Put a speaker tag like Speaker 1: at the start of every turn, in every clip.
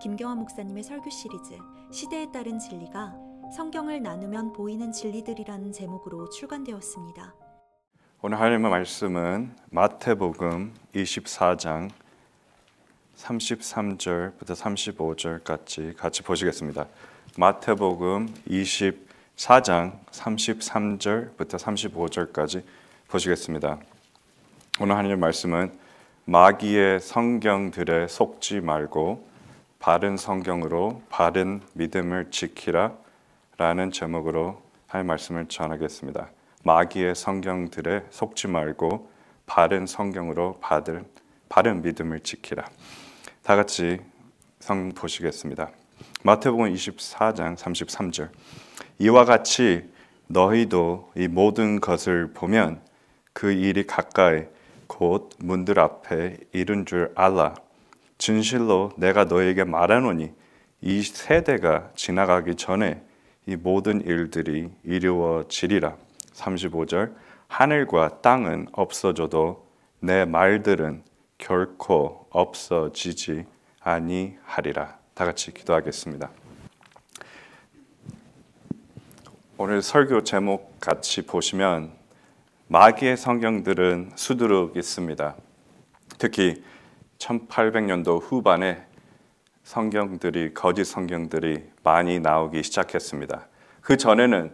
Speaker 1: 김경환 목사님의 설교 시리즈 시대에 따른 진리가 성경을 나누면 보이는 진리들이라는 제목으로 출간되었습니다.
Speaker 2: 오늘 하나님의 말씀은 마태복음 24장 33절부터 35절까지 같이 보시겠습니다. 마태복음 24장 33절부터 35절까지 보시겠습니다. 오늘 하나님의 말씀은 마귀의 성경들에 속지 말고 바른 성경으로 바른 믿음을 지키라 라는 제목으로 하나님의 말씀을 전하겠습니다. 마귀의 성경들에 속지 말고 바른 성경으로 바른 믿음을 지키라. 다 같이 성 보시겠습니다. 마태복음 24장 33절. 이와 같이 너희도 이 모든 것을 보면 그 일이 가까이 곧 문들 앞에 이른 줄 알라. 진실로 내가 너희에게 말하노니 이 세대가 지나가기 전에 이 모든 일들이 이루어지리라. 35절. 하늘과 땅은 없어져도 내 말들은 결코 없어지지 아니하리라. 다 같이 기도하겠습니다. 오늘 설교 제목 같이 보시면 마귀의 성경들은 수두룩 있습니다. 특히 1800년도 후반에 거짓 성경들이 많이 나오기 시작했습니다. 그 전에는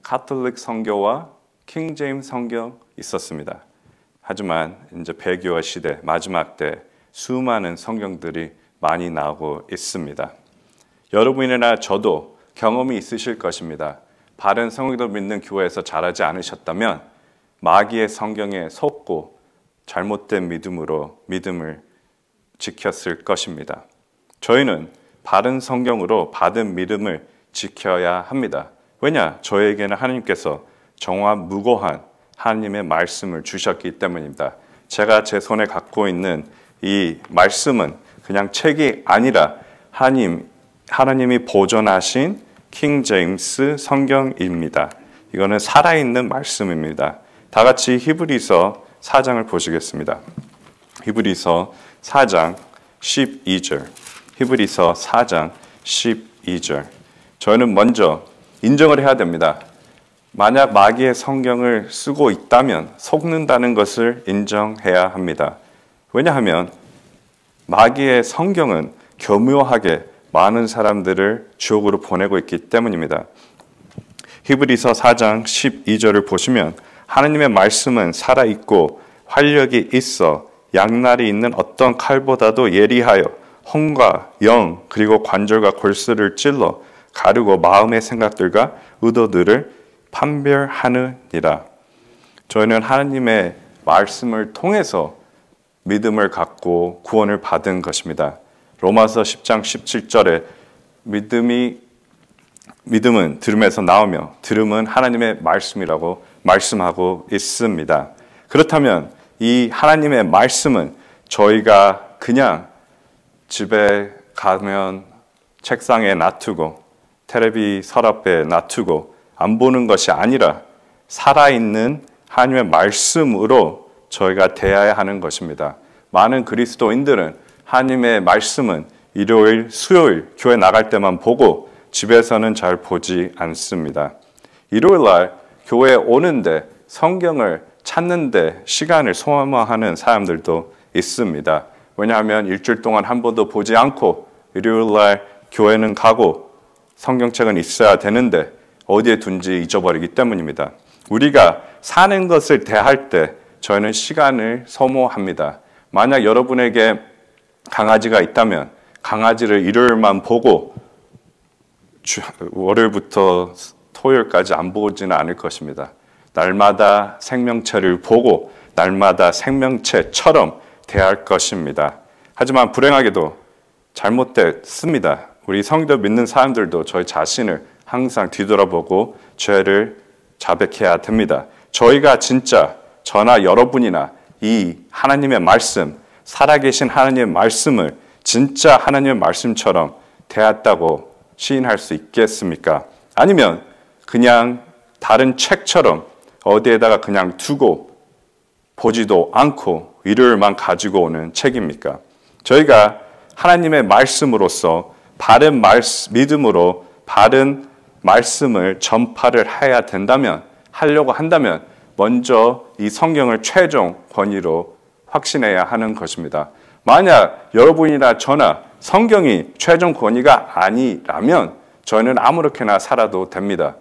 Speaker 2: 가톨릭 성경과 킹제임스 성경 있었습니다. 하지만 이제 배교화 시대 마지막 때 수많은 성경들이 많이 나오고 있습니다. 여러분이나 저도 경험이 있으실 것입니다. 바른 성경을 믿는 교회에서 자라지 않으셨다면 마귀의 성경에 속고 잘못된 믿음을 지켰을 것입니다. 저희는 바른 성경으로 받은 믿음을 지켜야 합니다. 왜냐? 저에게는 하나님께서 정화무고한 하나님의 말씀을 주셨기 때문입니다. 제가 제 손에 갖고 있는 이 말씀은 그냥 책이 아니라 하나님이 보존하신 킹제임스 성경입니다. 이거는 살아있는 말씀입니다. 다 같이 히브리서 4장을 보시겠습니다. 히브리서 4장 12절. 히브리서 4장 12절. 저는 먼저 인정을 해야 됩니다. 만약 마귀의 성경을 쓰고 있다면 속는다는 것을 인정해야 합니다. 왜냐하면 마귀의 성경은 교묘하게 많은 사람들을 지옥으로 보내고 있기 때문입니다. 히브리서 4장 12절을 보시면 하나님의 말씀은 살아있고 활력이 있어 양날이 있는 어떤 칼보다도 예리하여 혼과 영 그리고 관절과 골수를 찔러 가르고 마음의 생각들과 의도들을 판별하느니라. 저희는 하나님의 말씀을 통해서 믿음을 갖고 구원을 받은 것입니다. 로마서 10장 17절에 믿음은 들음에서 나오며 들음은 하나님의 말씀이라고 말씀하고 있습니다. 그렇다면 이 하나님의 말씀은 저희가 그냥 집에 가면 책상에 놔두고 텔레비 서랍에 놔두고 안 보는 것이 아니라 살아있는 하나님의 말씀으로 저희가 대해야 하는 것입니다. 많은 그리스도인들은 하나님의 말씀은 일요일, 수요일 교회 나갈 때만 보고 집에서는 잘 보지 않습니다. 일요일 날 교회에 오는데 성경을 찾는데 시간을 소모하는 사람들도 있습니다. 왜냐하면 일주일 동안 한 번도 보지 않고 일요일 날 교회는 가고 성경책은 있어야 되는데 어디에 둔지 잊어버리기 때문입니다. 우리가 사는 것을 대할 때 저희는 시간을 소모합니다. 만약 여러분에게 강아지가 있다면 강아지를 일요일만 보고 월요일부터 토요일까지 안 보지는 않을 것입니다. 날마다 생명체를 보고 날마다 생명체처럼 대할 것입니다. 하지만 불행하게도 잘못됐습니다. 우리 성도 믿는 사람들도 저희 자신을 항상 뒤돌아보고 죄를 자백해야 됩니다. 저희가 진짜 저나 여러분이나 이 하나님의 말씀, 살아계신 하나님의 말씀을 진짜 하나님의 말씀처럼 대했다고 시인할 수 있겠습니까? 아니면 그냥 다른 책처럼 어디에다가 그냥 두고 보지도 않고 일요일만 가지고 오는 책입니까? 저희가 하나님의 말씀으로서 바른 믿음으로 바른 말씀을 전파를 해야 된다면, 하려고 한다면 먼저 이 성경을 최종 권위로 확신해야 하는 것입니다. 만약 여러분이나 저나 성경이 최종 권위가 아니라면 저희는 아무렇게나 살아도 됩니다.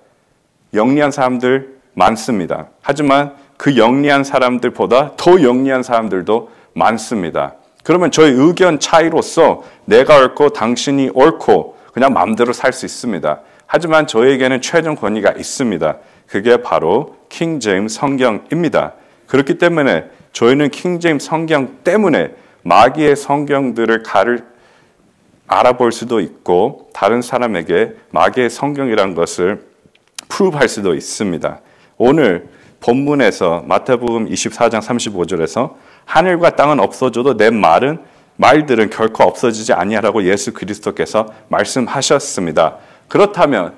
Speaker 2: 영리한 사람들 많습니다. 하지만 그 영리한 사람들보다 더 영리한 사람들도 많습니다. 그러면 저희 의견 차이로서 내가 옳고 당신이 옳고 그냥 마음대로 살 수 있습니다. 하지만 저에게는 최종 권위가 있습니다. 그게 바로 킹제임스 성경입니다. 그렇기 때문에 저희는 킹제임스 성경 때문에 마귀의 성경들을 알아볼 수도 있고 다른 사람에게 마귀의 성경이라는 것을 프루브할 수도 있습니다. 오늘 본문에서 마태복음 24장 35절에서 하늘과 땅은 없어져도 내 말들은 결코 없어지지 아니하라고 예수 그리스도께서 말씀하셨습니다. 그렇다면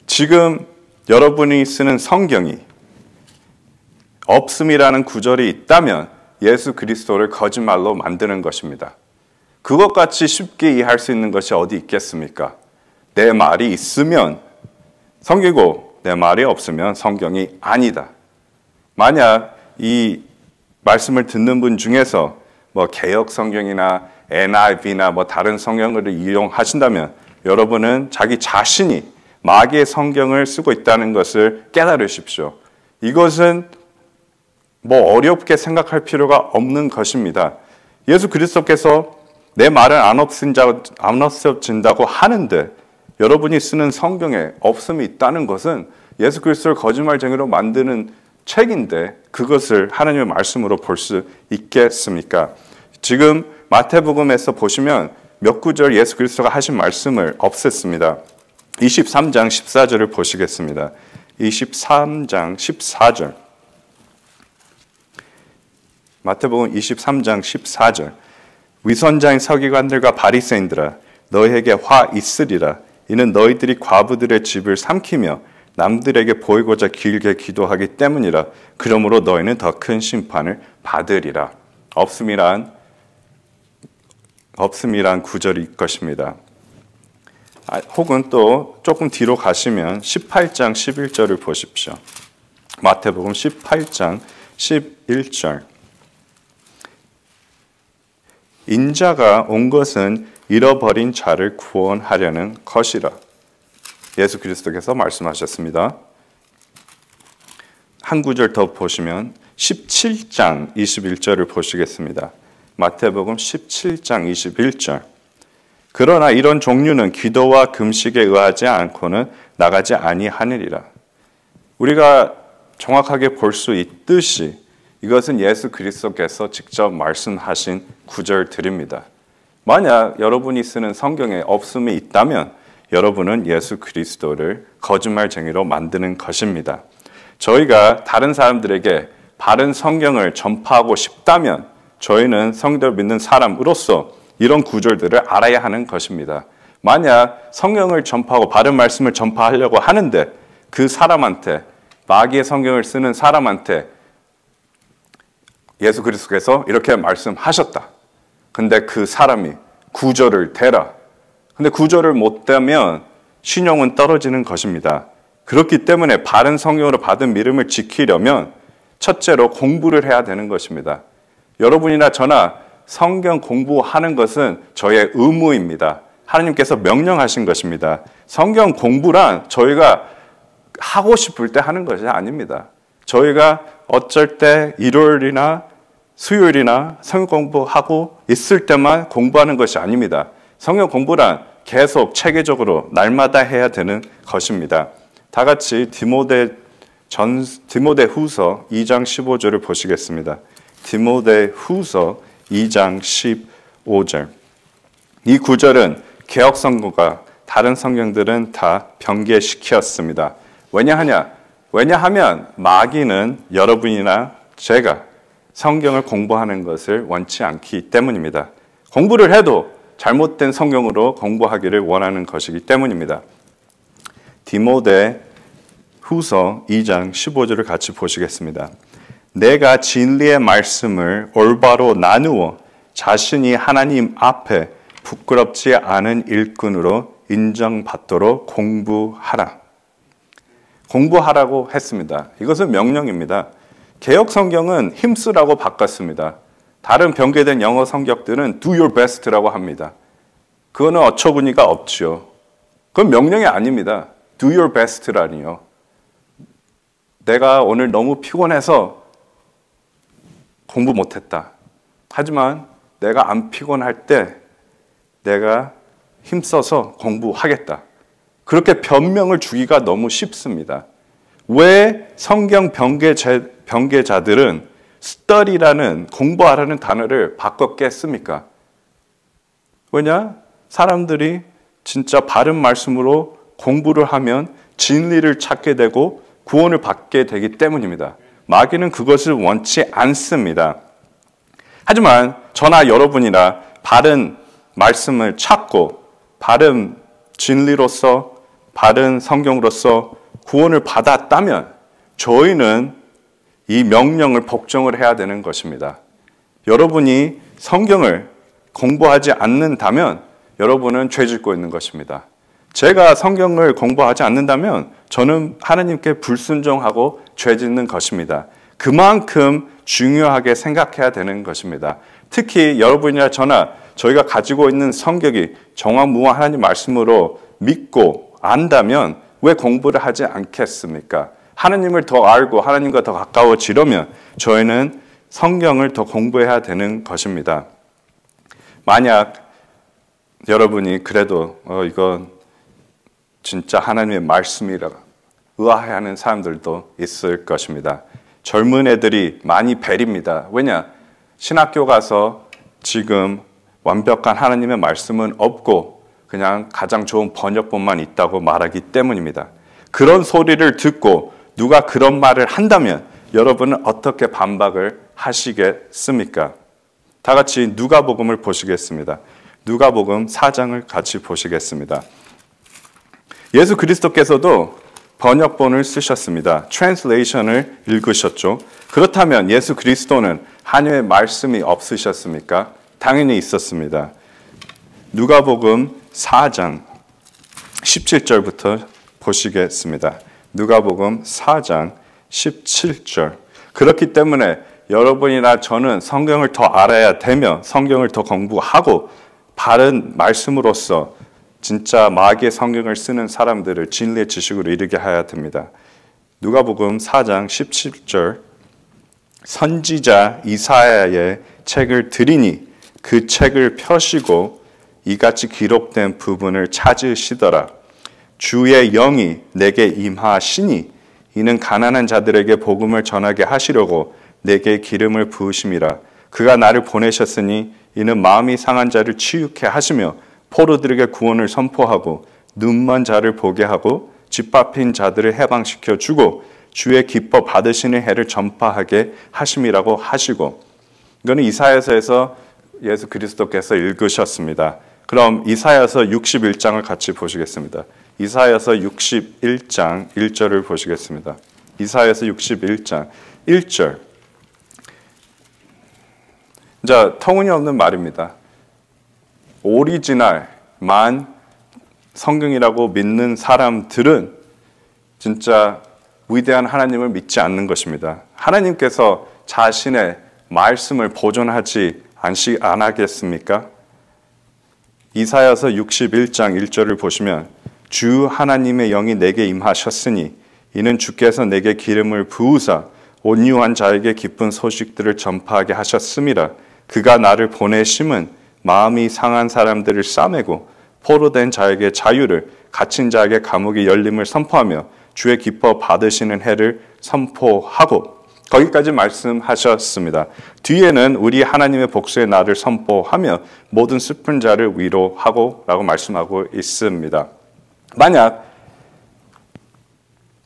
Speaker 2: 지금 여러분이 쓰는 성경이 없음이라는 구절이 있다면 예수 그리스도를 거짓말로 만드는 것입니다. 그것같이 쉽게 이해할 수 있는 것이 어디 있겠습니까? 내 말이 있으면 성경이고 내 말이 없으면 성경이 아니다. 만약 이 말씀을 듣는 분 중에서 개역 성경이나 NIV나 다른 성경을 이용하신다면 여러분은 자기 자신이 마귀의 성경을 쓰고 있다는 것을 깨달으십시오. 이것은 어렵게 생각할 필요가 없는 것입니다. 예수 그리스도께서 내 말은 안 없어진다고 하는데 여러분이 쓰는 성경에 없음이 있다는 것은 예수 그리스도를 거짓말쟁이로 만드는 책인데 그것을 하나님의 말씀으로 볼 수 있겠습니까? 지금 마태복음에서 보시면 몇 구절 예수 그리스도가 하신 말씀을 없앴습니다. 23장 14절을 보시겠습니다. 23장 14절. 마태복음 23장 14절. 위선자인 서기관들과 바리새인들아 너희에게 화 있으리라. 이는 너희들이 과부들의 집을 삼키며 남들에게 보이고자 길게 기도하기 때문이라. 그러므로 너희는 더 큰 심판을 받으리라. 없음이란 구절일 것입니다. 혹은 또 조금 뒤로 가시면 18장 11절을 보십시오. 마태복음 18장 11절. 인자가 온 것은 잃어버린 자를 구원하려는 것이라. 예수 그리스도께서 말씀하셨습니다. 한 구절 더 보시면 17장 21절을 보시겠습니다. 마태복음 17장 21절. 그러나 이런 종류는 기도와 금식에 의하지 않고는 나가지 아니하느니라. 우리가 정확하게 볼 수 있듯이 이것은 예수 그리스도께서 직접 말씀하신 구절들입니다. 만약 여러분이 쓰는 성경에 없음이 있다면 여러분은 예수 그리스도를 거짓말쟁이로 만드는 것입니다. 저희가 다른 사람들에게 바른 성경을 전파하고 싶다면 저희는 성경을 믿는 사람으로서 이런 구절들을 알아야 하는 것입니다. 만약 성경을 전파하고 바른 말씀을 전파하려고 하는데 그 사람한테, 마귀의 성경을 쓰는 사람한테 예수 그리스도께서 이렇게 말씀하셨다. 근데 그 사람이 구절을 대라. 근데 구절을 못 대면 신용은 떨어지는 것입니다. 그렇기 때문에 바른 성경으로 받은 믿음을 지키려면 첫째로 공부를 해야 되는 것입니다. 여러분이나 저나 성경 공부하는 것은 저의 의무입니다. 하나님께서 명령하신 것입니다. 성경 공부란 저희가 하고 싶을 때 하는 것이 아닙니다. 저희가 어쩔 때 일요일이나 수요일이나 성경 공부하고 있을 때만 공부하는 것이 아닙니다. 성경 공부란 계속 체계적으로 날마다 해야 되는 것입니다. 다 같이 디모데후서 2장 15절을 보시겠습니다. 디모데후서 2장 15절. 이 구절은 개역 성경과 다른 성경들은 다 변개시켰습니다. 왜냐하면 마귀는 여러분이나 제가 성경을 공부하는 것을 원치 않기 때문입니다. 공부를 해도 잘못된 성경으로 공부하기를 원하는 것이기 때문입니다. 디모데후서 2장 15절을 같이 보시겠습니다. 내가 진리의 말씀을 올바로 나누어 자신이 하나님 앞에 부끄럽지 않은 일꾼으로 인정받도록 공부하라. 공부하라고 했습니다. 이것은 명령입니다. 개역 성경은 힘쓰라고 바꿨습니다. 다른 변개된 영어 성경들은 do your best라고 합니다. 그거는 어처구니가 없죠. 그건 명령이 아닙니다. do your best라니요. 내가 오늘 너무 피곤해서 공부 못했다. 하지만 내가 안 피곤할 때 내가 힘써서 공부하겠다. 그렇게 변명을 주기가 너무 쉽습니다. 왜 성경 변개자들은 study라는 공부하라는 단어를 바꿨겠습니까? 왜냐? 사람들이 진짜 바른 말씀으로 공부를 하면 진리를 찾게 되고 구원을 받게 되기 때문입니다. 마귀는 그것을 원치 않습니다. 하지만 저나 여러분이나 바른 말씀을 찾고 바른 진리로서 바른 성경으로서 구원을 받았다면 저희는 이 명령을 복종을 해야 되는 것입니다. 여러분이 성경을 공부하지 않는다면 여러분은 죄 짓고 있는 것입니다. 제가 성경을 공부하지 않는다면 저는 하나님께 불순종하고 죄 짓는 것입니다. 그만큼 중요하게 생각해야 되는 것입니다. 특히 여러분이나 저나 저희가 가지고 있는 성격이 정확무한 하나님 말씀으로 믿고 안다면 왜 공부를 하지 않겠습니까? 하나님을 더 알고 하나님과 더 가까워지려면 저희는 성경을 더 공부해야 되는 것입니다. 만약 여러분이 그래도 이건 진짜 하나님의 말씀이라 의아해하는 사람들도 있을 것입니다. 젊은 애들이 많이 베립니다. 왜냐? 신학교 가서 지금 완벽한 하나님의 말씀은 없고 그냥 가장 좋은 번역본만 있다고 말하기 때문입니다. 그런 소리를 듣고 누가 그런 말을 한다면 여러분은 어떻게 반박을 하시겠습니까? 다 같이 누가복음을 보시겠습니다. 누가복음 4장을 같이 보시겠습니다. 예수 그리스도께서도 번역본을 쓰셨습니다. 트랜슬레이션을 읽으셨죠. 그렇다면 예수 그리스도는 하나님의 말씀이 없으셨습니까? 당연히 있었습니다. 누가복음 4장 17절부터 보시겠습니다. 누가복음 4장 17절. 그렇기 때문에 여러분이나 저는 성경을 더 알아야 되며 성경을 더 공부하고 바른 말씀으로써 진짜 마귀의 성경을 쓰는 사람들을 진리의 지식으로 이르게 해야 됩니다. 누가복음 4장 17절. 선지자 이사야의 책을 드리니 그 책을 펴시고 이같이 기록된 부분을 찾으시더라. 주의 영이 내게 임하시니 이는 가난한 자들에게 복음을 전하게 하시려고 내게 기름을 부으심이라. 그가 나를 보내셨으니 이는 마음이 상한 자를 치유케 하시며 포로들에게 구원을 선포하고 눈먼 자를 보게 하고 짓밟힌 자들을 해방시켜 주고 주의 기뻐 받으시는 해를 전파하게 하심이라고 하시고. 이거는 이사야서에서 예수 그리스도께서 읽으셨습니다. 그럼 이사야서 61장을 같이 보시겠습니다. 이사야서 61장 1절을 보시겠습니다. 이사야서 61장 1절. 자, 터무니없는 말입니다. 오리지널만 성경이라고 믿는 사람들은 진짜 위대한 하나님을 믿지 않는 것입니다. 하나님께서 자신의 말씀을 보존하지 않겠습니까? 이사야서 61장 1절을 보시면 주 하나님의 영이 내게 임하셨으니 이는 주께서 내게 기름을 부으사 온유한 자에게 기쁜 소식들을 전파하게 하셨음이라. 그가 나를 보내심은 마음이 상한 사람들을 싸매고 포로된 자에게 자유를 갇힌 자에게 감옥의 열림을 선포하며 주의 기뻐 받으시는 해를 선포하고. 거기까지 말씀하셨습니다. 뒤에는 우리 하나님의 복수의 날을 선포하며 모든 슬픈 자를 위로하고 라고 말씀하고 있습니다. 만약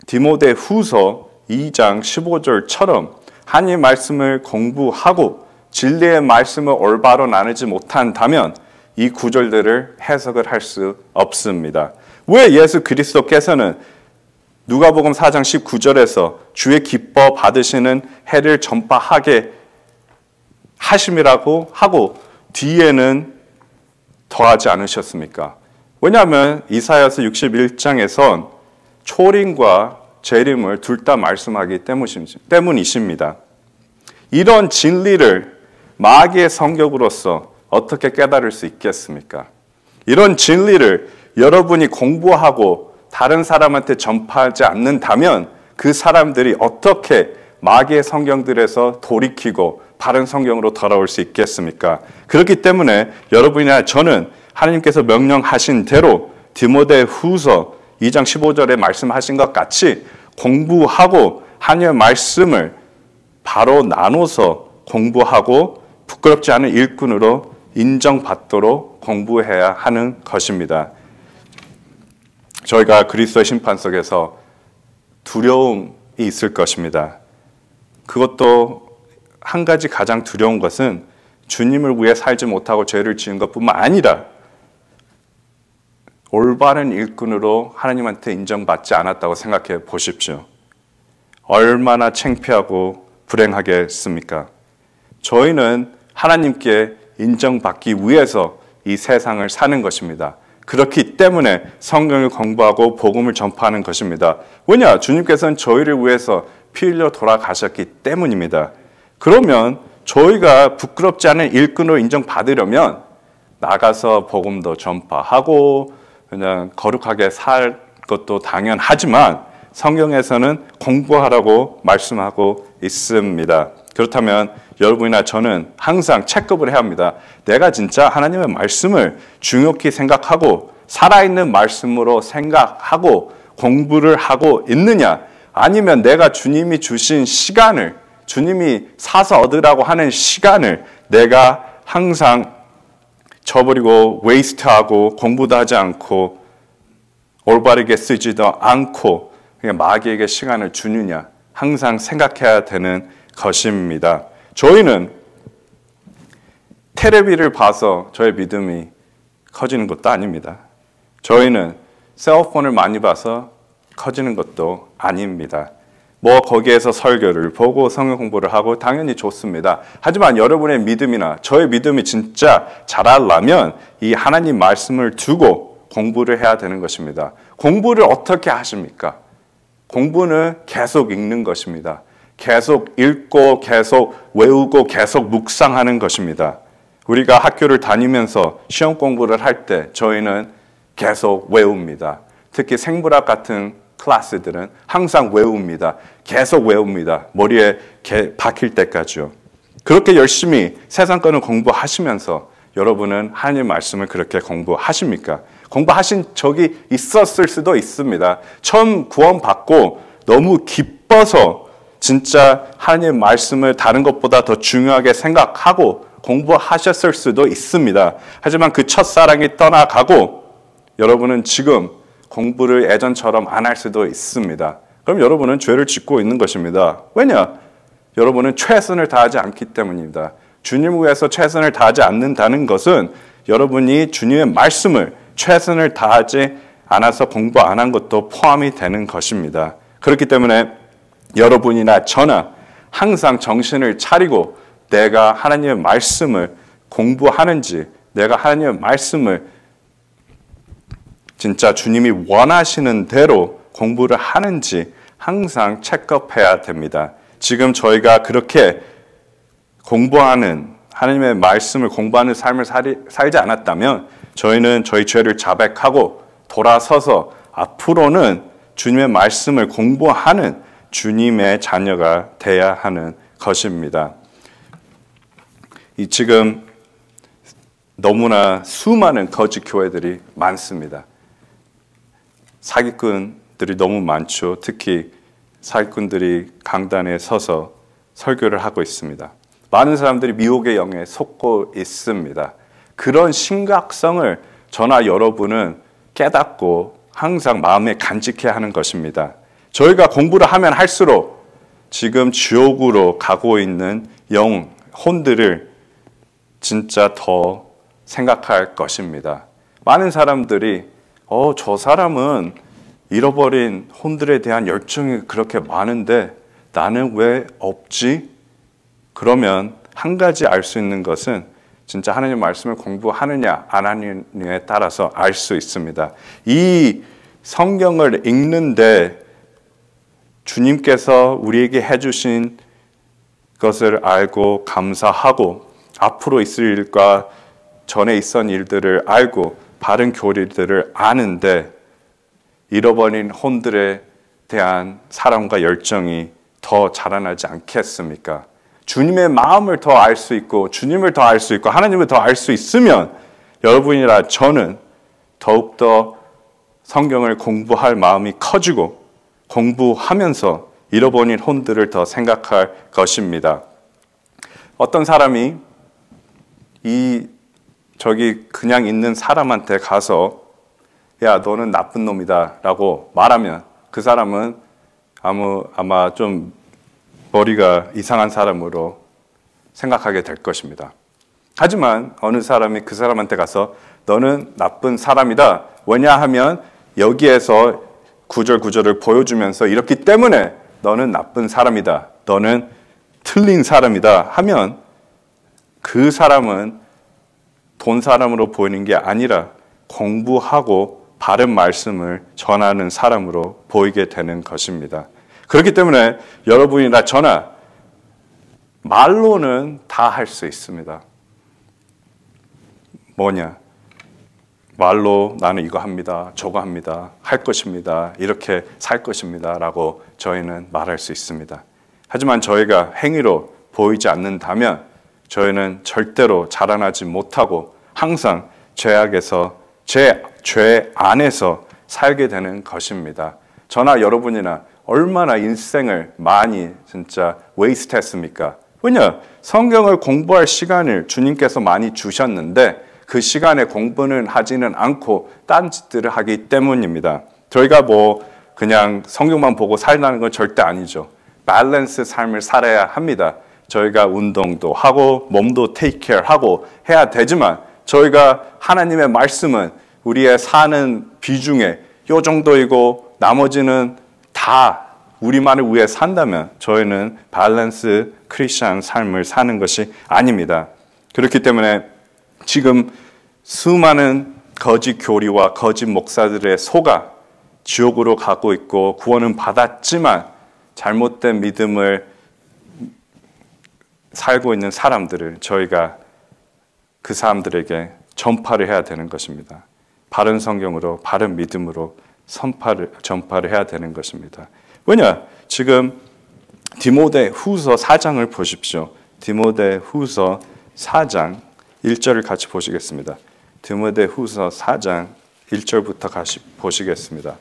Speaker 2: 디모데 후서 2장 15절처럼 하나님의 말씀을 공부하고 진리의 말씀을 올바로 나누지 못한다면 이 구절들을 해석을 할 수 없습니다. 왜 예수 그리스도께서는 누가복음 4장 19절에서 주의 기뻐 받으시는 해를 전파하게 하심이라고 하고 뒤에는 더하지 않으셨습니까? 왜냐하면 이사야서 61장에선 초림과 재림을 둘 다 말씀하기 때문이십니다. 이런 진리를 마귀의 성격으로서 어떻게 깨달을 수 있겠습니까? 이런 진리를 여러분이 공부하고 다른 사람한테 전파하지 않는다면 그 사람들이 어떻게 마귀의 성경들에서 돌이키고 바른 성경으로 돌아올 수 있겠습니까? 그렇기 때문에 여러분이나 저는 하나님께서 명령하신 대로 디모데후서 2장 15절에 말씀하신 것 같이 공부하고 하나님의 말씀을 바로 나눠서 공부하고 부끄럽지 않은 일꾼으로 인정받도록 공부해야 하는 것입니다. 저희가 그리스도의 심판 속에서 두려움이 있을 것입니다. 그것도 한 가지 가장 두려운 것은 주님을 위해 살지 못하고 죄를 지은 것뿐만 아니라 올바른 일꾼으로 하나님한테 인정받지 않았다고 생각해 보십시오. 얼마나 창피하고 불행하겠습니까? 저희는 하나님께 인정받기 위해서 이 세상을 사는 것입니다. 그렇기 때문에 성경을 공부하고 복음을 전파하는 것입니다. 왜냐? 주님께서는 저희를 위해서 피 흘려 돌아가셨기 때문입니다. 그러면 저희가 부끄럽지 않은 일꾼으로 인정받으려면 나가서 복음도 전파하고 그냥 거룩하게 살 것도 당연하지만 성경에서는 공부하라고 말씀하고 있습니다. 그렇다면 여러분이나 저는 항상 체크업을 해야 합니다. 내가 진짜 하나님의 말씀을 중요히 생각하고 살아있는 말씀으로 생각하고 공부를 하고 있느냐, 아니면 내가 주님이 주신 시간을, 주님이 사서 얻으라고 하는 시간을 내가 항상 저버리고 웨이스트하고 공부도 하지 않고 올바르게 쓰지도 않고 그냥 마귀에게 시간을 주느냐, 항상 생각해야 되는 것입니다. 저희는 텔레비를 봐서 저의 믿음이 커지는 것도 아닙니다. 저희는 셀폰을 많이 봐서 커지는 것도 아닙니다. 거기에서 설교를 보고 성경 공부를 하고 당연히 좋습니다. 하지만 여러분의 믿음이나 저의 믿음이 진짜 자라려면 이 하나님 말씀을 두고 공부를 해야 되는 것입니다. 공부를 어떻게 하십니까? 공부는 계속 읽는 것입니다. 계속 읽고 계속 외우고 계속 묵상하는 것입니다. 우리가 학교를 다니면서 시험 공부를 할 때 저희는 계속 외웁니다. 특히 생물학 같은 클래스들은 항상 외웁니다. 계속 외웁니다. 머리에 박힐 때까지요. 그렇게 열심히 세상 거는 공부하시면서 여러분은 하나님 말씀을 그렇게 공부하십니까? 공부하신 적이 있었을 수도 있습니다. 처음 구원받고 너무 기뻐서 진짜 하나님 말씀을 다른 것보다 더 중요하게 생각하고 공부하셨을 수도 있습니다. 하지만 그 첫사랑이 떠나가고 여러분은 지금 공부를 예전처럼 안 할 수도 있습니다. 그럼 여러분은 죄를 짓고 있는 것입니다. 왜냐? 여러분은 최선을 다하지 않기 때문입니다. 주님을 위해서 최선을 다하지 않는다는 것은 여러분이 주님의 말씀을 최선을 다하지 않아서 공부 안 한 것도 포함이 되는 것입니다. 그렇기 때문에 여러분이나 저나 항상 정신을 차리고 내가 하나님의 말씀을 공부하는지, 내가 하나님의 말씀을 진짜 주님이 원하시는 대로 공부를 하는지 항상 체크업해야 됩니다. 지금 저희가 그렇게 공부하는, 하나님의 말씀을 공부하는 삶을 살지 않았다면 저희는 저희 죄를 자백하고 돌아서서 앞으로는 주님의 말씀을 공부하는 주님의 자녀가 돼야 하는 것입니다. 지금 너무나 수많은 거짓 교회들이 많습니다. 사기꾼들이 너무 많죠. 특히 사기꾼들이 강단에 서서 설교를 하고 있습니다. 많은 사람들이 미혹의 영에 속고 있습니다. 그런 심각성을 저나 여러분은 깨닫고 항상 마음에 간직해야 하는 것입니다. 저희가 공부를 하면 할수록 지금 지옥으로 가고 있는 영혼들을 진짜 더 생각할 것입니다. 많은 사람들이 저 사람은 잃어버린 혼들에 대한 열정이 그렇게 많은데 나는 왜 없지? 그러면 한 가지 알 수 있는 것은 진짜 하나님 말씀을 공부하느냐 안 하느냐에 따라서 알 수 있습니다. 이 성경을 읽는데 주님께서 우리에게 해주신 것을 알고 감사하고 앞으로 있을 일과 전에 있었던 일들을 알고 바른 교리들을 아는데 잃어버린 혼들에 대한 사랑과 열정이 더 자라나지 않겠습니까? 주님의 마음을 더 알 수 있고 주님을 더 알 수 있고 하나님을 더 알 수 있으면 여러분이나 저는 더욱더 성경을 공부할 마음이 커지고 공부하면서 잃어버린 혼들을 더 생각할 것입니다. 어떤 사람이 저기 그냥 있는 사람한테 가서 야 너는 나쁜 놈이다 라고 말하면 그 사람은 아마 좀 머리가 이상한 사람으로 생각하게 될 것입니다. 하지만 어느 사람이 그 사람한테 가서 너는 나쁜 사람이다. 왜냐하면 여기에서 구절구절을 보여주면서 이렇기 때문에 너는 나쁜 사람이다. 너는 틀린 사람이다 하면 그 사람은 본 사람으로 보이는 게 아니라 공부하고 바른 말씀을 전하는 사람으로 보이게 되는 것입니다. 그렇기 때문에 여러분이나 저나 말로는 다 할 수 있습니다. 뭐냐? 말로 나는 이거 합니다. 저거 합니다. 할 것입니다. 이렇게 살 것입니다. 라고 저희는 말할 수 있습니다. 하지만 저희가 행위로 보이지 않는다면 저희는 절대로 자라나지 못하고 항상 죄 안에서 살게 되는 것입니다. 저나 여러분이나 얼마나 인생을 많이 진짜 웨이스트 했습니까? 왜냐? 성경을 공부할 시간을 주님께서 많이 주셨는데 그 시간에 공부는 하지는 않고 딴짓들을 하기 때문입니다. 저희가 그냥 성경만 보고 살라는 건 절대 아니죠. 밸런스 삶을 살아야 합니다. 저희가 운동도 하고 몸도 테이크 케어하고 해야 되지만 저희가 하나님의 말씀은 우리의 사는 비중에 요 정도이고 나머지는 다 우리만을 위해 산다면 저희는 밸런스 크리스천 삶을 사는 것이 아닙니다. 그렇기 때문에 지금 수많은 거짓 교리와 거짓 목사들의 속아 지옥으로 가고 있고 구원은 받았지만 잘못된 믿음을 살고 있는 사람들을 저희가 그 사람들에게 전파를 해야 되는 것입니다. 바른 성경으로 바른 믿음으로 전파를 해야 되는 것입니다. 왜냐? 지금 디모데후서 4장을 보십시오. 디모데후서 4장 1절을 같이 보시겠습니다. 디모데후서 4장 1절부터 같이 보시겠습니다.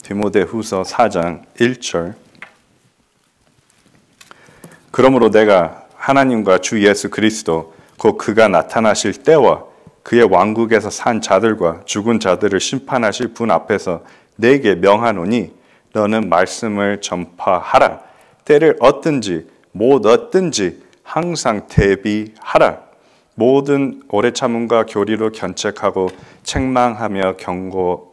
Speaker 2: 디모데후서 4장 1절. 그러므로 내가 하나님과 주 예수 그리스도 곧 그가 나타나실 때와 그의 왕국에서 산 자들과 죽은 자들을 심판하실 분 앞에서 내게 명하노니 너는 말씀을 전파하라. 때를 얻든지 못 얻든지 항상 대비하라. 모든 오래 참음과 교리로 견책하고 책망하며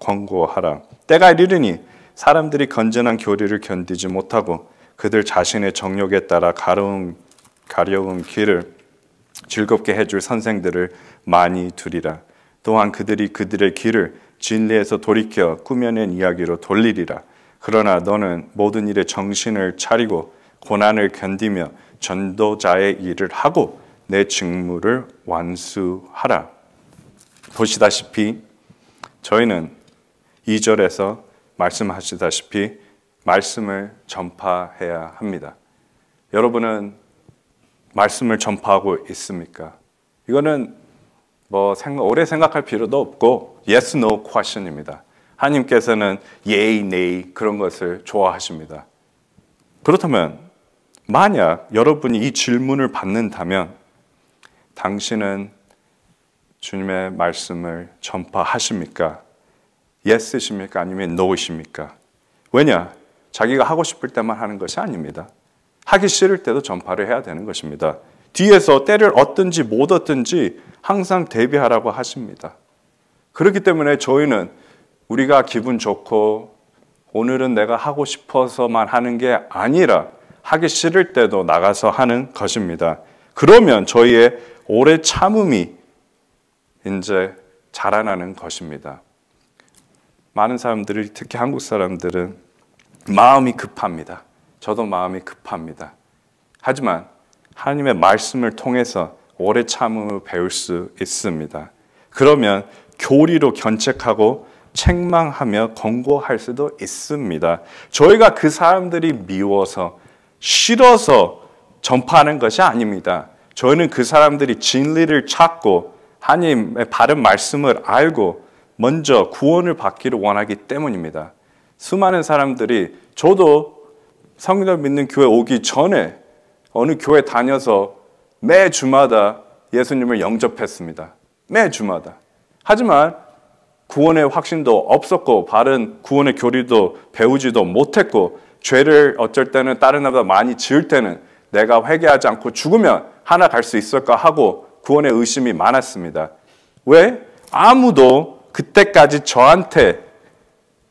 Speaker 2: 권고하라. 때가 이르니 사람들이 건전한 교리를 견디지 못하고 그들 자신의 정욕에 따라 가려운 길을 즐겁게 해줄 선생들을 많이 두리라. 또한 그들이 그들의 길을 진리에서 돌이켜 꾸며낸 이야기로 돌리리라. 그러나 너는 모든 일에 정신을 차리고 고난을 견디며 전도자의 일을 하고 내 직무를 완수하라. 보시다시피 저희는 2절에서 말씀하시다시피 말씀을 전파해야 합니다. 여러분은 말씀을 전파하고 있습니까? 이거는 오래 생각할 필요도 없고 yes, no question입니다. 하나님께서는 yea, nay 그런 것을 좋아하십니다. 그렇다면 만약 여러분이 이 질문을 받는다면 당신은 주님의 말씀을 전파하십니까? yes십니까? 아니면 no십니까? 왜냐? 자기가 하고 싶을 때만 하는 것이 아닙니다. 하기 싫을 때도 전파를 해야 되는 것입니다. 뒤에서 때를 얻든지 못 얻든지 항상 대비하라고 하십니다. 그렇기 때문에 저희는 우리가 기분 좋고 오늘은 내가 하고 싶어서만 하는 게 아니라 하기 싫을 때도 나가서 하는 것입니다. 그러면 저희의 오래 참음이 이제 자라나는 것입니다. 많은 사람들이, 특히 한국 사람들은 마음이 급합니다. 저도 마음이 급합니다. 하지만 하나님의 말씀을 통해서 오래 참음을 배울 수 있습니다. 그러면 교리로 견책하고 책망하며 권고할 수도 있습니다. 저희가 그 사람들이 미워서 싫어서 전파하는 것이 아닙니다. 저희는 그 사람들이 진리를 찾고 하나님의 바른 말씀을 알고 먼저 구원을 받기를 원하기 때문입니다. 수많은 사람들이, 저도 성경을 믿는 교회 오기 전에 어느 교회 다녀서 매 주마다 예수님을 영접했습니다. 매 주마다. 하지만 구원의 확신도 없었고 바른 구원의 교리도 배우지도 못했고 죄를 어쩔 때는 다른 나보다 많이 지을 때는 내가 회개하지 않고 죽으면 하나 갈 수 있을까 하고 구원의 의심이 많았습니다. 왜? 아무도 그때까지 저한테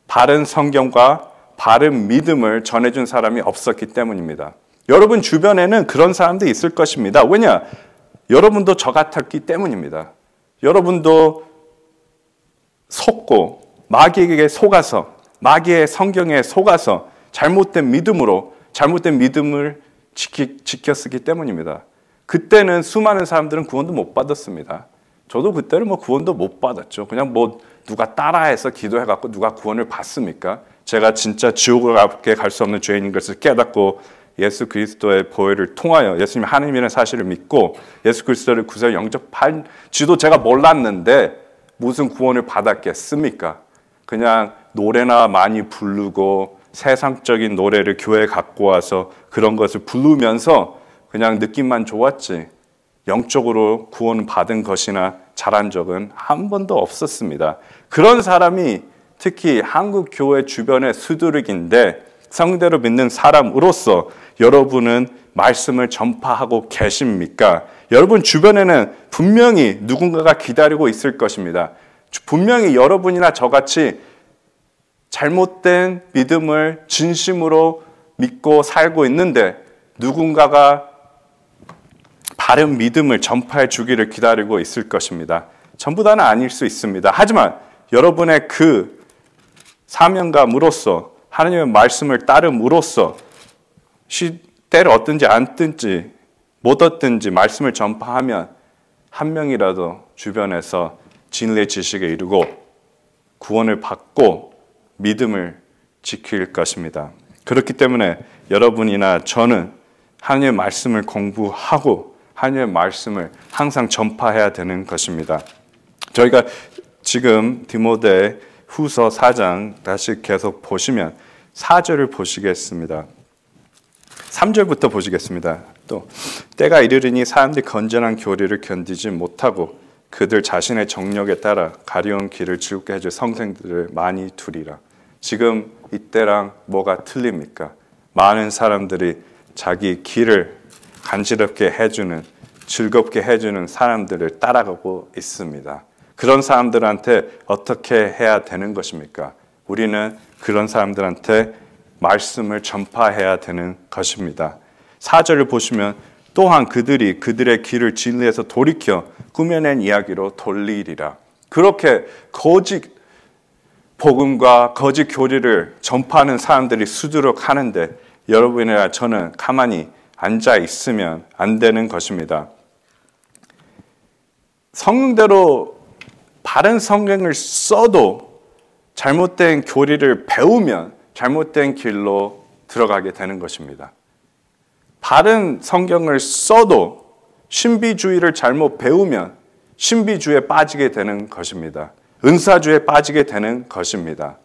Speaker 2: 바른 성경과 바른 믿음을 전해준 사람이 없었기 때문입니다. 여러분 주변에는 그런 사람도 있을 것입니다. 왜냐? 여러분도 저 같았기 때문입니다. 여러분도 속고 마귀에게 속아서, 마귀의 성경에 속아서 잘못된 믿음으로 잘못된 믿음을 지켰기 때문입니다. 그때는 수많은 사람들은 구원도 못 받았습니다. 저도 그때는 구원도 못 받았죠. 그냥 누가 따라해서 기도해갖고 누가 구원을 받습니까? 제가 진짜 지옥에 갈 수 없는 죄인인 것을 깨닫고 예수 그리스도의 보혈을 통하여 예수님 하나님이라는 사실을 믿고 예수 그리스도를 구세주 영접한지도 제가 몰랐는데 무슨 구원을 받았겠습니까? 그냥 노래나 많이 부르고 세상적인 노래를 교회에 갖고 와서 그런 것을 부르면서 그냥 느낌만 좋았지 영적으로 구원 받은 것이나 잘한 적은 한 번도 없었습니다. 그런 사람이 특히 한국 교회 주변의 수두룩인데 성대로 믿는 사람으로서 여러분은 말씀을 전파하고 계십니까? 여러분 주변에는 분명히 누군가가 기다리고 있을 것입니다. 분명히 여러분이나 저같이 잘못된 믿음을 진심으로 믿고 살고 있는데 누군가가 바른 믿음을 전파해 주기를 기다리고 있을 것입니다. 전부 다는 아닐 수 있습니다. 하지만 여러분의 그 사명감으로서 하나님의 말씀을 따름으로써 때를 얻든지 안 든지 못 얻든지 말씀을 전파하면 한 명이라도 주변에서 진리의 지식에 이르고 구원을 받고 믿음을 지킬 것입니다. 그렇기 때문에 여러분이나 저는 하나님의 말씀을 공부하고 하나님의 말씀을 항상 전파해야 되는 것입니다. 저희가 지금 디모데 후서 4장 다시 계속 보시면 4절을 보시겠습니다. 3절부터 보시겠습니다. 또 때가 이르리니 사람들이 건전한 교리를 견디지 못하고 그들 자신의 정력에 따라 가려운 길을 즐겁게 해줄 성생들을 많이 두리라. 지금 이때랑 뭐가 틀립니까? 많은 사람들이 자기 길을 간지럽게 해주는, 즐겁게 해주는 사람들을 따라가고 있습니다. 그런 사람들한테 어떻게 해야 되는 것입니까? 우리는 그런 사람들한테 말씀을 전파해야 되는 것입니다. 4절을 보시면 또한 그들이 그들의 길을 진리에서 돌이켜 꾸며낸 이야기로 돌리리라. 그렇게 거짓 복음과 거짓 교리를 전파하는 사람들이 수두룩 하는데 여러분이나 저는 가만히 앉아 있으면 안 되는 것입니다. 성경대로 바른 성경을 써도 잘못된 교리를 배우면 잘못된 길로 들어가게 되는 것입니다. 바른 성경을 써도 신비주의를 잘못 배우면 신비주의에 빠지게 되는 것입니다. 은사주의에 빠지게 되는 것입니다.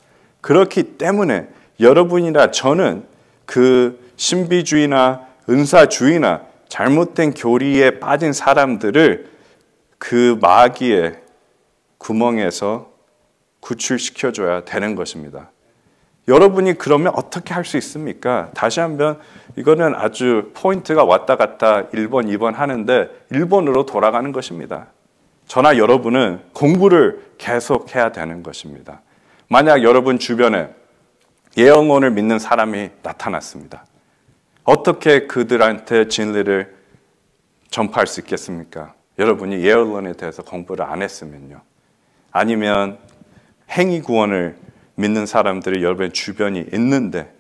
Speaker 2: 그렇기 때문에 여러분이나 저는 그 신비주의나 은사주의나 잘못된 교리에 빠진 사람들을 그 마귀의 구멍에서 구출시켜줘야 되는 것입니다. 여러분이 그러면 어떻게 할 수 있습니까? 다시 한번 이거는 아주 포인트가 왔다 갔다 1번, 2번 하는데 1번으로 돌아가는 것입니다. 저나 여러분은 공부를 계속 해야 되는 것입니다. 만약 여러분 주변에 예언론을 믿는 사람이 나타났습니다. 어떻게 그들한테 진리를 전파할 수 있겠습니까? 여러분이 예언론에 대해서 공부를 안 했으면요. 아니면 행위 구원을 믿는 사람들이 여러분의 주변이 있는데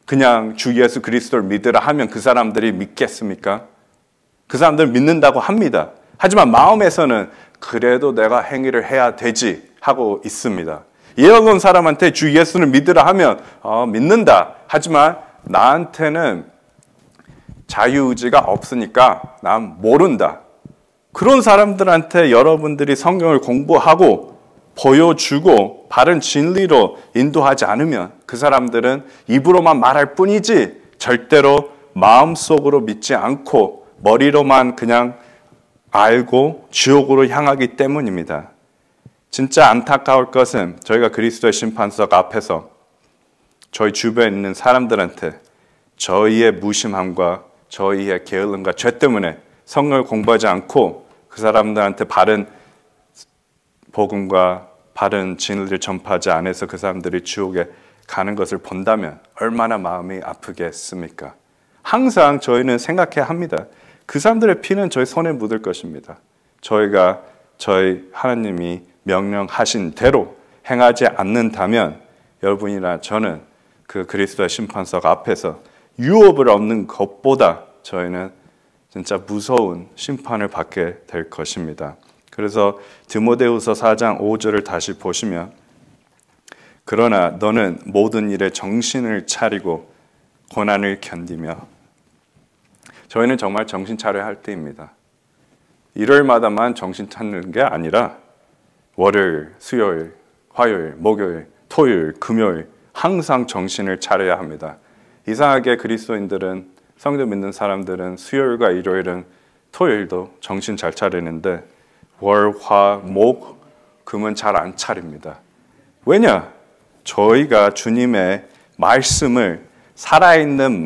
Speaker 2: 그냥 주 예수 그리스도를 믿으라 하면 그 사람들이 믿겠습니까? 그 사람들 믿는다고 합니다. 하지만 마음에서는 그래도 내가 행위를 해야 되지 하고 있습니다. 예언론 사람한테 주 예수를 믿으라 하면 믿는다. 하지만 나한테는 자유의지가 없으니까 난 모른다. 그런 사람들한테 여러분들이 성경을 공부하고 보여주고 바른 진리로 인도하지 않으면 그 사람들은 입으로만 말할 뿐이지 절대로 마음속으로 믿지 않고 머리로만 그냥 알고 지옥으로 향하기 때문입니다. 진짜 안타까울 것은 저희가 그리스도의 심판석 앞에서 저희 주변에 있는 사람들한테 저희의 무심함과 저희의 게을름과 죄 때문에 성경을 공부하지 않고 그 사람들한테 바른 복음과 바른 진리를 전파하지 않아서 그 사람들이 지옥에 가는 것을 본다면 얼마나 마음이 아프겠습니까? 항상 저희는 생각해야 합니다. 그 사람들의 피는 저희 손에 묻을 것입니다. 저희가 저희 하나님이 명령하신 대로 행하지 않는다면 여러분이나 저는 그 그리스도의 심판석 앞에서 유업을 얻는 것보다 저희는 진짜 무서운 심판을 받게 될 것입니다. 그래서 디모데후서 4장 5절을 다시 보시면 그러나 너는 모든 일에 정신을 차리고 고난을 견디며 저희는 정말 정신 차려야 할 때입니다. 일요일마다만 정신 차리는 게 아니라 월요일, 수요일, 화요일, 목요일, 토요일, 금요일 항상 정신을 차려야 합니다. 이상하게 그리스도인들은 성경 믿는 사람들은 수요일과 일요일은 토요일도 정신 잘 차리는데 월, 화, 목, 금은 잘 안 차립니다. 왜냐? 저희가 주님의 말씀을 살아있는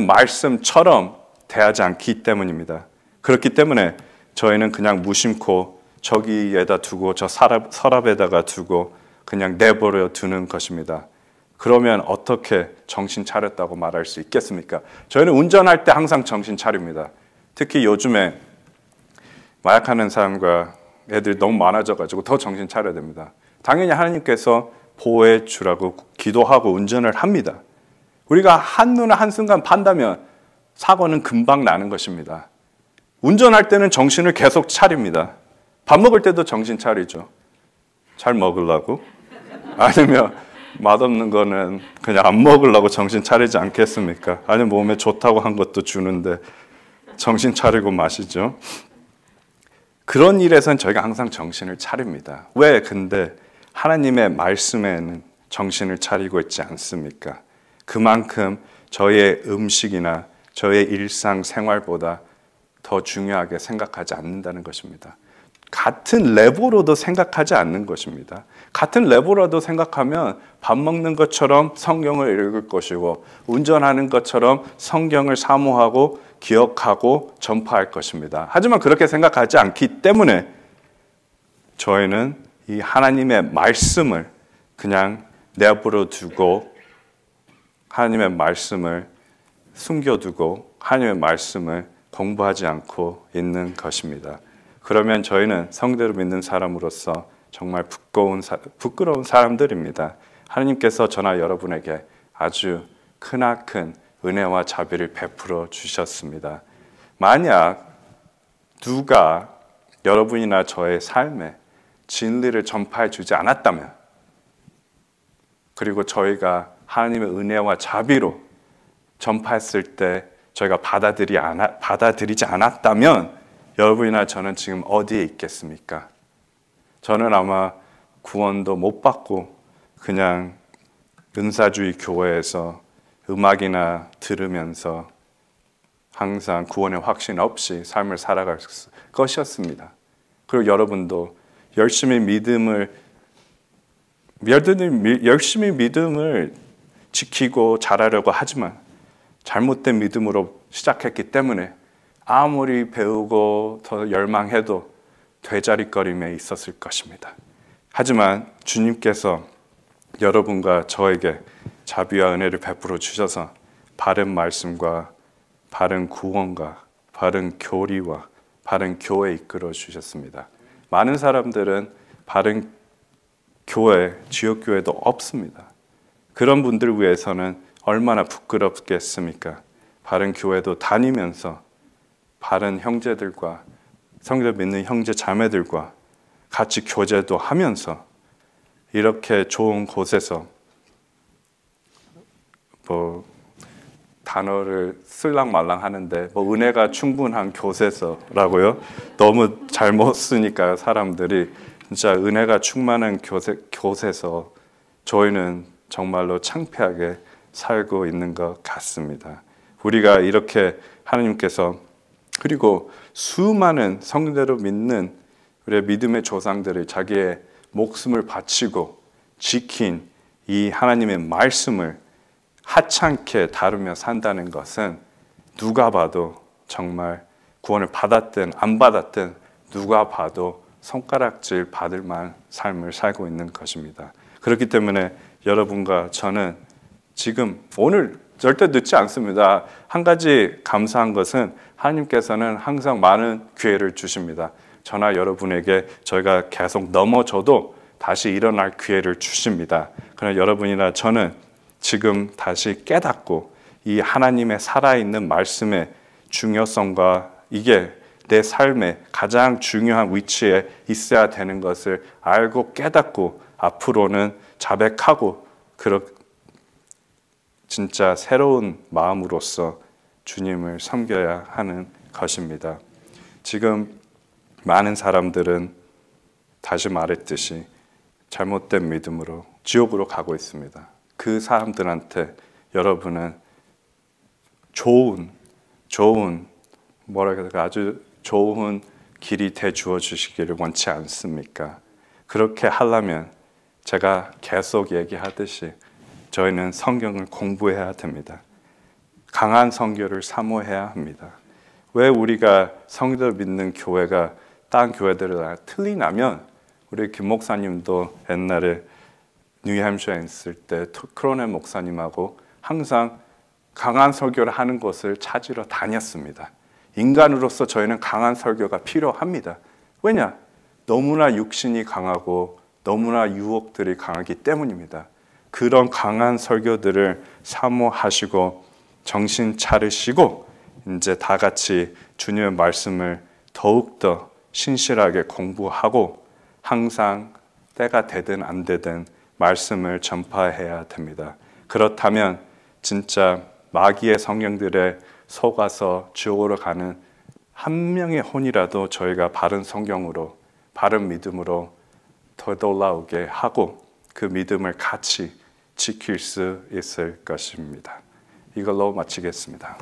Speaker 2: 말씀처럼 대하지 않기 때문입니다. 그렇기 때문에 저희는 그냥 무심코 저기에다 두고 저 서랍에다가 두고 그냥 내버려 두는 것입니다. 그러면 어떻게 정신 차렸다고 말할 수 있겠습니까? 저희는 운전할 때 항상 정신 차립니다. 특히 요즘에 마약하는 사람과 애들이 너무 많아져가지고 더 정신 차려야 됩니다. 당연히 하나님께서 보호해 주라고 기도하고 운전을 합니다. 우리가 한눈에 한순간 판다면 사고는 금방 나는 것입니다. 운전할 때는 정신을 계속 차립니다. 밥 먹을 때도 정신 차리죠. 잘 먹으려고. 아니면 맛없는 거는 그냥 안 먹으려고 정신 차리지 않겠습니까? 아니면 몸에 좋다고 한 것도 주는데 정신 차리고 마시죠. 그런 일에선 저희가 항상 정신을 차립니다. 왜 근데 하나님의 말씀에는 정신을 차리고 있지 않습니까? 그만큼 저희의 음식이나 저희의 일상생활보다 더 중요하게 생각하지 않는다는 것입니다. 같은 레벨로도 생각하지 않는 것입니다. 같은 레벨로도 생각하면 밥 먹는 것처럼 성경을 읽을 것이고 운전하는 것처럼 성경을 사모하고 기억하고 전파할 것입니다. 하지만 그렇게 생각하지 않기 때문에 저희는 이 하나님의 말씀을 그냥 내버려 두고 하나님의 말씀을 숨겨두고 하나님의 말씀을 공부하지 않고 있는 것입니다. 그러면 저희는 성대로 믿는 사람으로서 정말 부끄러운 사람들입니다. 하나님께서 저나 여러분에게 아주 크나큰 은혜와 자비를 베풀어 주셨습니다. 만약 누가 여러분이나 저의 삶에 진리를 전파해 주지 않았다면, 그리고 저희가 하나님의 은혜와 자비로 전파했을 때 저희가 받아들이지 않았다면 여러분이나 저는 지금 어디에 있겠습니까? 저는 아마 구원도 못 받고 그냥 은사주의 교회에서 음악이나 들으면서 항상 구원의 확신 없이 삶을 살아갈 것이었습니다. 그리고 여러분도 열심히 믿음을 지키고 잘하려고 하지만 잘못된 믿음으로 시작했기 때문에 아무리 배우고 더 열망해도 되자리거림에 있었을 것입니다. 하지만 주님께서 여러분과 저에게 자비와 은혜를 베풀어 주셔서 바른 말씀과 바른 구원과 바른 교리와 바른 교회 이끌어 주셨습니다. 많은 사람들은 바른 교회, 지역교회도 없습니다. 그런 분들을 위해서는 얼마나 부끄럽겠습니까? 바른 교회도 다니면서 바른 형제들과 성경 믿는 형제 자매들과 같이 교제도 하면서 이렇게 좋은 곳에서 단어를 쓸랑말랑 하는데 은혜가 충분한 교세서라고요? 너무 잘못 쓰니까 사람들이 진짜 은혜가 충만한 교세서 저희는 정말로 창피하게 살고 있는 것 같습니다. 우리가 이렇게 하나님께서 그리고 수많은 성대로 믿는 우리의 믿음의 조상들이 자기의 목숨을 바치고 지킨 이 하나님의 말씀을 하찮게 다루며 산다는 것은 누가 봐도 정말 구원을 받았든 안 받았든 누가 봐도 손가락질 받을 만한 삶을 살고 있는 것입니다. 그렇기 때문에 여러분과 저는 지금 오늘 절대 늦지 않습니다. 한 가지 감사한 것은 하나님께서는 항상 많은 기회를 주십니다. 저나 여러분에게 저희가 계속 넘어져도 다시 일어날 기회를 주십니다. 그러나 여러분이나 저는 지금 다시 깨닫고 이 하나님의 살아있는 말씀의 중요성과 이게 내 삶의 가장 중요한 위치에 있어야 되는 것을 알고 깨닫고 앞으로는 자백하고 진짜 새로운 마음으로서 주님을 섬겨야 하는 것입니다. 지금 많은 사람들은 다시 말했듯이 잘못된 믿음으로 지옥으로 가고 있습니다. 그 사람들한테 여러분은 아주 좋은 길이 돼 주어 주시기를 원치 않습니까? 그렇게 하려면 제가 계속 얘기하듯이 저희는 성경을 공부해야 됩니다. 강한 성경을 사모해야 합니다. 왜 우리가 성경을 믿는 교회가 다른 교회들을 틀리냐면 우리 김 목사님도 옛날에 뉴햄셔에 있을 때 크로넨 목사님하고 항상 강한 설교를 하는 것을 찾으러 다녔습니다. 인간으로서 저희는 강한 설교가 필요합니다. 왜냐? 너무나 육신이 강하고 너무나 유혹들이 강하기 때문입니다. 그런 강한 설교들을 사모하시고 정신 차리시고 이제 다 같이 주님의 말씀을 더욱더 신실하게 공부하고 항상 때가 되든 안 되든 말씀을 전파해야 됩니다. 그렇다면 진짜 마귀의 성령들에 속아서 지옥으로 가는 한 명의 혼이라도 저희가 바른 성경으로 바른 믿음으로 되돌아오게 하고 그 믿음을 같이 지킬 수 있을 것입니다. 이걸로 마치겠습니다.